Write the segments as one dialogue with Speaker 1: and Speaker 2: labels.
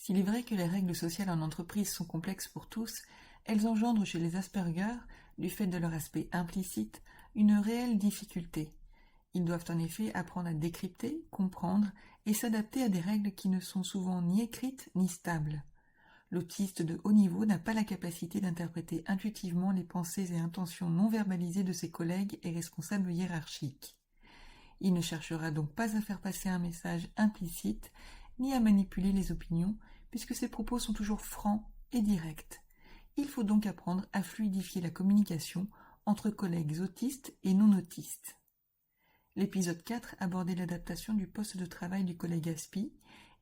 Speaker 1: S'il est vrai que les règles sociales en entreprise sont complexes pour tous, elles engendrent chez les Asperger, du fait de leur aspect implicite, une réelle difficulté. Ils doivent en effet apprendre à décrypter, comprendre et s'adapter à des règles qui ne sont souvent ni écrites ni stables. L'autiste de haut niveau n'a pas la capacité d'interpréter intuitivement les pensées et intentions non verbalisées de ses collègues et responsables hiérarchiques. Il ne cherchera donc pas à faire passer un message implicite, ni à manipuler les opinions, puisque ses propos sont toujours francs et directs. Il faut donc apprendre à fluidifier la communication entre collègues autistes et non autistes. L'épisode 4 abordait l'adaptation du poste de travail du collègue Aspi,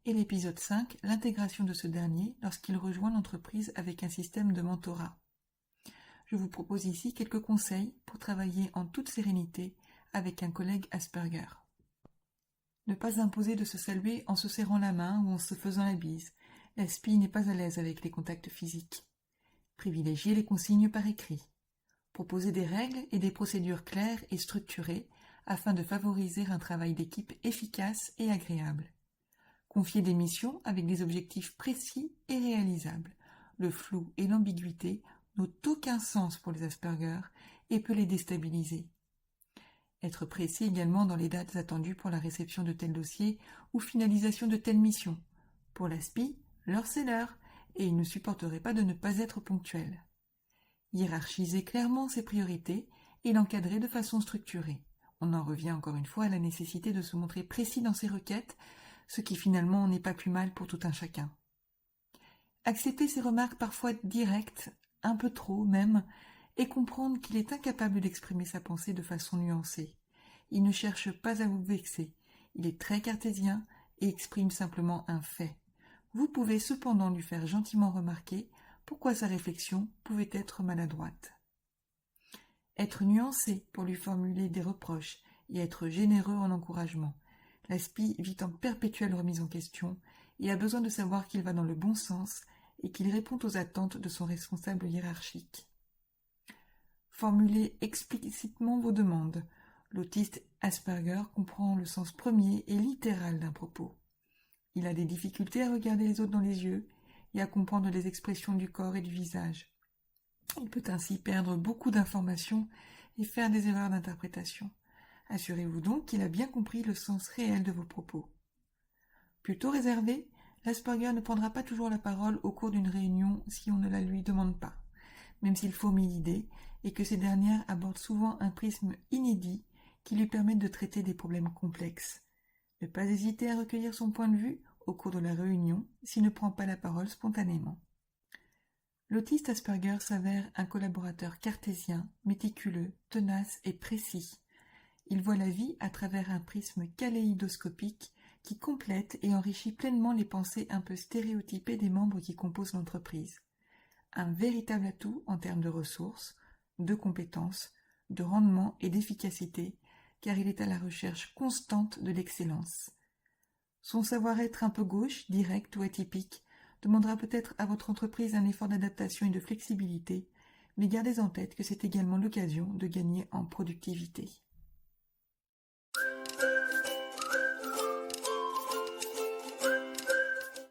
Speaker 1: et l'épisode 5 l'intégration de ce dernier lorsqu'il rejoint l'entreprise avec un système de mentorat. Je vous propose ici quelques conseils pour travailler en toute sérénité avec un collègue Asperger. Ne pas imposer de se saluer en se serrant la main ou en se faisant la bise. L'Aspi n'est pas à l'aise avec les contacts physiques. Privilégier les consignes par écrit. Proposer des règles et des procédures claires et structurées afin de favoriser un travail d'équipe efficace et agréable. Confier des missions avec des objectifs précis et réalisables. Le flou et l'ambiguïté n'ont aucun sens pour les Asperger et peut les déstabiliser. Être précis également dans les dates attendues pour la réception de tel dossier ou finalisation de telle mission. Pour l'ASPI, l'heure c'est l'heure, et il ne supporterait pas de ne pas être ponctuel. Hiérarchiser clairement ses priorités et l'encadrer de façon structurée. On en revient encore une fois à la nécessité de se montrer précis dans ses requêtes, ce qui finalement n'est pas plus mal pour tout un chacun. Accepter ses remarques parfois directes, un peu trop même, et comprendre qu'il est incapable d'exprimer sa pensée de façon nuancée. Il ne cherche pas à vous vexer, il est très cartésien et exprime simplement un fait. Vous pouvez cependant lui faire gentiment remarquer pourquoi sa réflexion pouvait être maladroite. Être nuancé pour lui formuler des reproches et être généreux en encouragement. L'ASPI vit en perpétuelle remise en question et a besoin de savoir qu'il va dans le bon sens et qu'il répond aux attentes de son responsable hiérarchique. Formulez explicitement vos demandes. L'autiste Asperger comprend le sens premier et littéral d'un propos. Il a des difficultés à regarder les autres dans les yeux et à comprendre les expressions du corps et du visage. Il peut ainsi perdre beaucoup d'informations et faire des erreurs d'interprétation. Assurez-vous donc qu'il a bien compris le sens réel de vos propos. Plutôt réservé, l'Asperger ne prendra pas toujours la parole au cours d'une réunion si on ne la lui demande pas, même s'il fourmille d'idées et que ces dernières abordent souvent un prisme inédit qui lui permet de traiter des problèmes complexes. Ne pas hésiter à recueillir son point de vue au cours de la réunion s'il ne prend pas la parole spontanément. L'autiste Asperger s'avère un collaborateur cartésien, méticuleux, tenace et précis. Il voit la vie à travers un prisme kaléidoscopique qui complète et enrichit pleinement les pensées un peu stéréotypées des membres qui composent l'entreprise. Un véritable atout en termes de ressources, de compétences, de rendement et d'efficacité, car il est à la recherche constante de l'excellence. Son savoir-être un peu gauche, direct ou atypique, demandera peut-être à votre entreprise un effort d'adaptation et de flexibilité, mais gardez en tête que c'est également l'occasion de gagner en productivité.